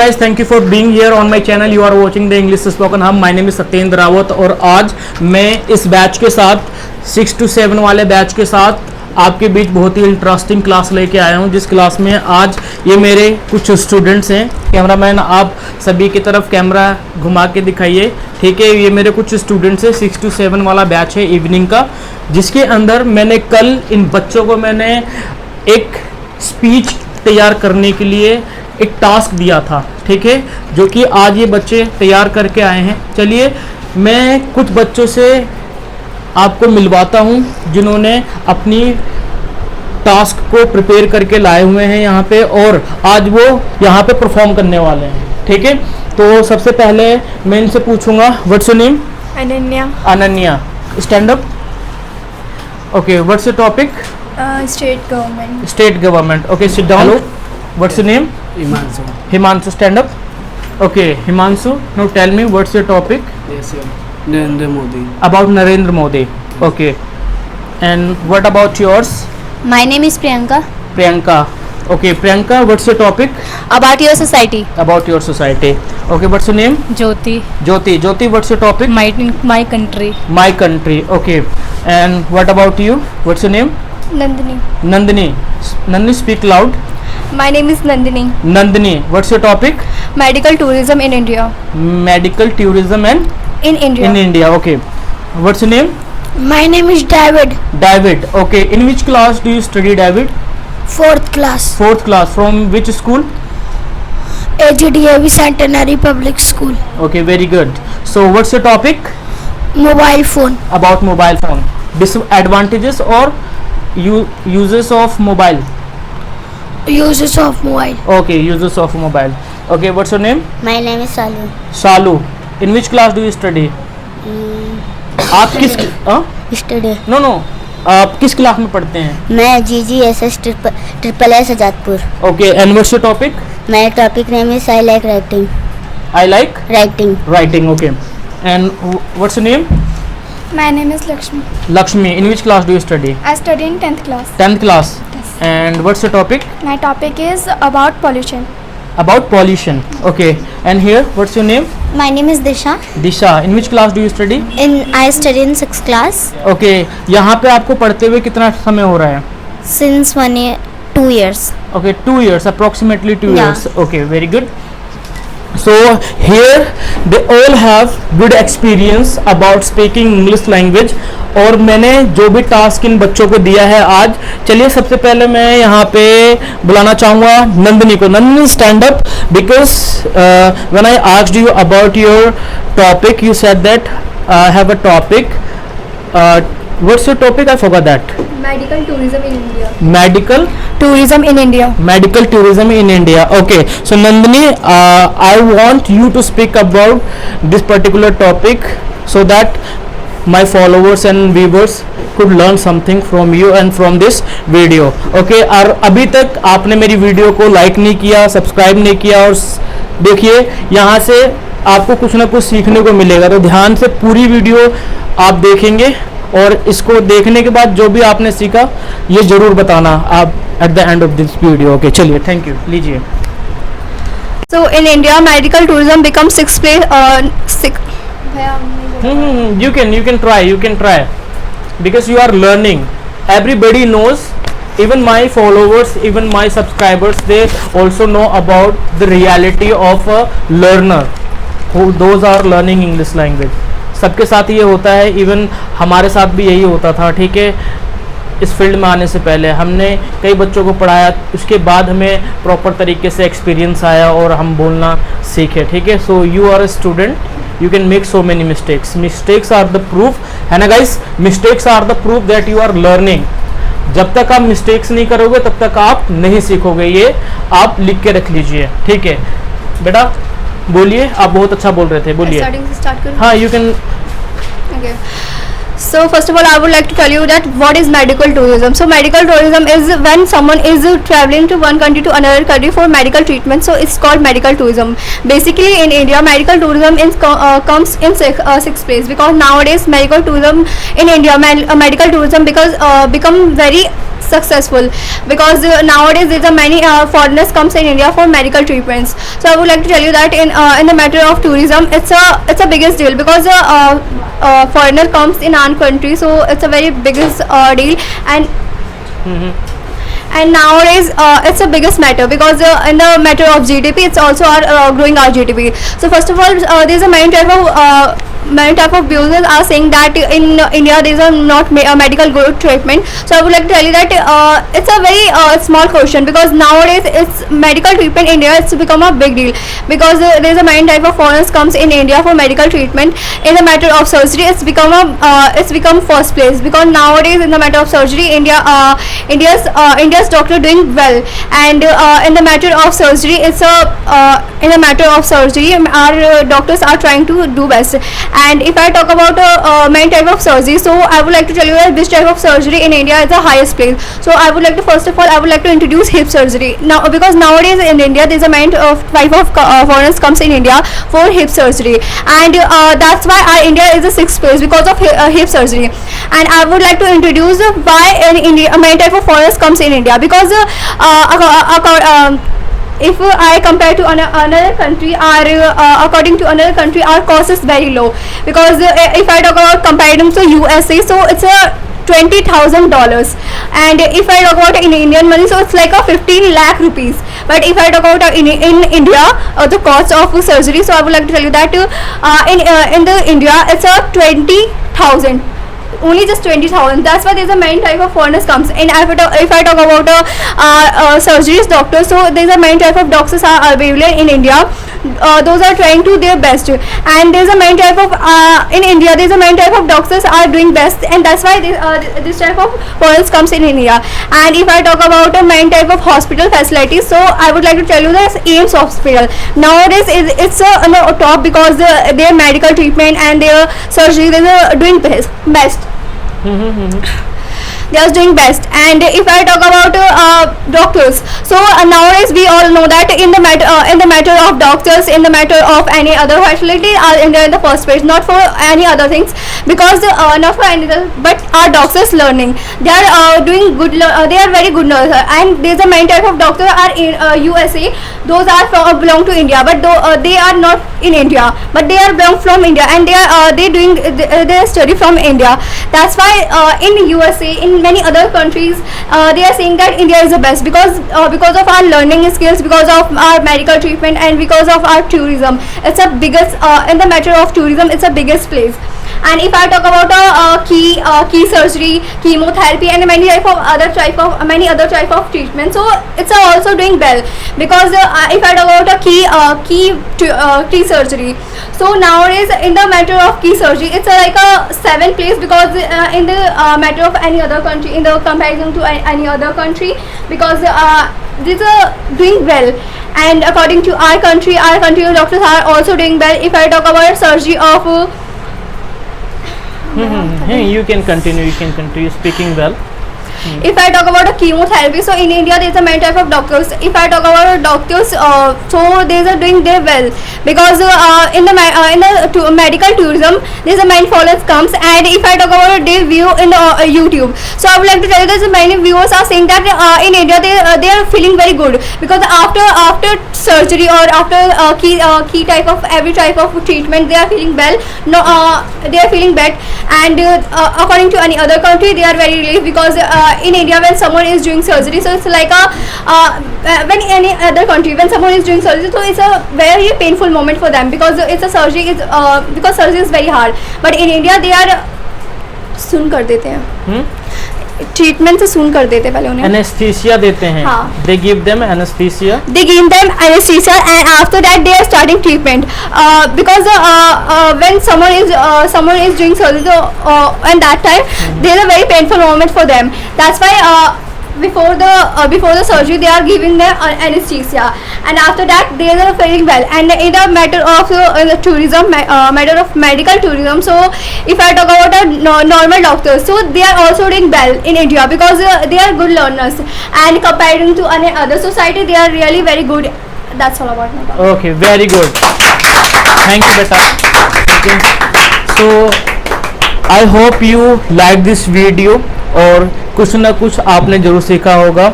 Guys, thank you for being here on my channel. You are watching the English Spoken Hub. My name is Satyendra Rawat और आज मैं इस batch के साथ 6 to 7 वाले बैच के साथ आपके बीच बहुत ही इंटरेस्टिंग क्लास लेके आया हूं, जिस क्लास में आज ये मेरे कुछ स्टूडेंट्स हैं। कैमरामैन आप सभी की तरफ कैमरा घुमा के दिखाइए, ठीक है। ये मेरे कुछ स्टूडेंट्स हैं, 6 to 7 वाला बैच है इवनिंग का, जिसके अंदर मैंने कल इन बच्चों को मैंने एक स्पीच तैयार करने के लिए एक टास्क दिया था, ठीक है, जो कि आज ये बच्चे तैयार करके आए हैं। चलिए मैं कुछ बच्चों से आपको मिलवाता हूं जिन्होंने अपनी टास्क को प्रिपेयर करके लाए हुए हैं यहाँ पे, और आज वो यहाँ पे परफॉर्म करने वाले हैं, ठीक है। तो सबसे पहले मैं इनसे पूछूंगा, what's your name? Ananya. Ananya, stand up. Okay, what's your topic? State government. State government. Okay, sit down. What's your name? Himanshu. Himanshu, stand up. Okay, Himanshu, now tell me what's your topic? Yes, sir. Narendra Modi. About Narendra Modi. Okay. And what about yours? My name is Priyanka. Priyanka. Okay, Priyanka, what's your topic? About your society. About your society. Okay, what's your name? Jyoti. Jyoti. Jyoti, what's your topic? My country. My country. Okay. And what about you? What's your name? Nandini. Nandini. Nandini, speak loud. My name is Nandini. Nandini, what's your topic? Medical tourism in India. Medical tourism and In India. in India. Okay. What's your name? My name is David, David. Okay. In which class do you study, David? 4th class, 4th class. From which school? AGDAV Centenary Public School. Okay, very good. So what's your topic? Mobile phone. About mobile phone. Disadvantages or uses of mobile? Uses of mobile. Okay, uses of mobile. Okay, what's your name? My name is Salu. Shalu. In which class do you study? आप किस Yesterday. No आप किस class में पढ़ते हैं? मैं GGSS triple S Azadpur. Okay, and what's your topic? My topic name is I like writing. I like Writing. Writing. Okay, and what's your name? My name is Lakshmi. Lakshmi. In which class do you study? I study in 10th class. 10th class. And what's your topic? My topic is about pollution. About pollution. Okay, and here what's your name? My name is Disha. Disha. In which class do you study? I study in 6th class Okay, यहाँ पे आपको पढ़ते हुए कितना समय हो रहा है? since 2 years. Okay, 2 years, approximately 2 Yeah. years. Okay, very good. So here they all have good experience about speaking English language. और मैंने जो भी टास्क इन बच्चों को दिया है आज, चलिए सबसे पहले मैं यहाँ पे बुलाना चाहूँगा नंदिनी को। Nandini, stand up, because when I asked you about your topic you said that I have a topic. What's your topic? I forgot that. Medical tourism in India. Medical Tourism in India. medical tourism in India. Okay, so Nandini, I want you to speak about this particular topic so that my followers and viewers could learn something from you and from this video. Okay, और अभी तक आपने मेरी video को like नहीं किया, subscribe नहीं किया, और देखिए यहाँ से आपको कुछ ना कुछ सीखने को मिलेगा, तो ध्यान से पूरी वीडियो आप देखेंगे और इसको देखने के बाद जो भी आपने सीखा ये जरूर बताना आप at the end of this video. Okay, चलिए, थैंक यू. लीजिए. So in India, medical tourism becomes sixth place. You can try because you are learning. Everybody knows, even my followers, even my subscribers, they also know about the reality of a learner who those are learning English language. सबके साथ ये होता है, even हमारे साथ भी यही होता था, ठीक है. इस फील्ड में आने से पहले हमने कई बच्चों को पढ़ाया, उसके बाद हमें प्रॉपर तरीके से एक्सपीरियंस आया और हम बोलना सीखे, ठीक है. So you are a student, you can make so many mistakes. Mistakes are the proof, है ना guys? Mistakes are the proof that you are learning. जब तक आप मिस्टेक्स नहीं करोगे तब तक आप नहीं सीखोगे. ये आप लिख के रख लीजिए, ठीक है. बेटा बोलिए, आप बहुत अच्छा बोल रहे थे, बोलिए. Starting से start करूँ? हाँ, you can. Okay. So first of all, I would like to tell you that what is medical tourism. So medical tourism is when someone is traveling to one country to another country for medical treatment. So it's called medical tourism. Basically, in India, medical tourism comes in sixth place, because nowadays medical tourism in India, medical tourism become very successful, because nowadays there's a many foreigners comes in India for medical treatments. So I would like to tell you that in the matter of tourism, it's a biggest deal, because foreigner comes in our country, so it's a very biggest deal. And nowadays it's a biggest matter, because in the matter of GDP, it's also growing our GDP. So first of all, there's a many type of views are saying that in India there is a not medical good treatment. So I would like to tell you that it's a very small question, because nowadays it's medical treatment in India, it's become a big deal, because there is a many type of foreigners comes in India for medical treatment. In the matter of surgery, it's become first place, because nowadays in the matter of surgery, India's doctor doing well. And in the matter of surgery, our doctors are trying to do best. And if I talk about many type of surgery, so I would like to tell you that this type of surgery in India is the highest place. So I would like to first of all introduce hip surgery now, because nowadays in India there is a many type of foreigners comes in India for hip surgery, and that's why our India is the sixth place because of hip surgery. And I would like to introduce why in India many type of foreigners comes in India, because if I compare to another country, according to another country, our cost is very low. Because if I talk about comparing to USA, so it's a $20,000, and if I talk about in Indian money, so it's like a 15 lakh rupees. But if I talk about in India, the cost of surgery, so I would like to tell you that in the India it's a 20,000. Only just 20,000. That's why there's a main type of foreigners comes. And if I talk about surgeries doctors, so there's a main type of doctors are available in India. Those are trying to their best, and there's a main type of in India there's a main type of doctors are doing best, and that's why this type of foreigners comes in India. And if I talk about a main type of hospital facilities, so I would like to tell you this AIMS hospital. Nowadays it's on the top, because their medical treatment and their surgery, they're doing best. They are doing best. And if I talk about doctors, so nowadays we all know that in the matter of doctors, in the matter of any other facility, are in the first place, not for any other things, because not for any other, but our doctors learning, they are doing good, they are very good nurses. And there's a main type of doctor are in USA, those are belong to India, but they are not in India, but they are belong from India, and they doing their study from India. That's why in USA, in many other countries, they are saying that India is the best, because of our learning skills, because of our medical treatment, and because of our tourism. It's a biggest in the matter of tourism, it's a biggest place. And if I talk about key surgery, chemotherapy, and many other type of treatment, so it's also doing well, because if I talk about a key surgery, so nowadays in the matter of key surgery, it's like a 7th place, because in the matter of any other country, in the comparison to any other country, because these are doing well. And according to our country doctors are also doing well. If I talk about surgery of you can continue speaking well. If I talk about a chemotherapy, so in India there is a many type of doctors. If I talk about doctors, so they are doing their well, because in the medical tourism, there is a many followers comes. And if I talk about their view in YouTube, so I would like to tell you that many viewers are saying that in India they are feeling very good, because after surgery or after key type of every type of treatment, they are feeling well. No, they are feeling bad. And according to any other country, they are very relieved, because in India, when someone is doing surgery, so it's like when any other country, when someone is doing surgery, so it's a very painful moment for them, because it's a surgery, because surgery is very hard. But in India, they are सुन कर देते हैं, treatment से सुन कर देते पहले उन्हें anaesthesia देते हैं. They give them anesthesia. They give them anesthesia, and after that they are starting treatment, because when someone is doing surgery, and that time there is a very painful moment for them. That's why before the surgery they are giving them anesthesia, and after that they are feeling well. And in the matter of the tourism, matter of medical tourism, so if I talk about normal doctors, so they are also doing well in India because they are good learners, and comparing to any other society they are really very good. That's all about my talk. Okay, very good. Thank you, beta. Okay. So I hope you like this video और कुछ ना कुछ आपने जरूर सीखा होगा.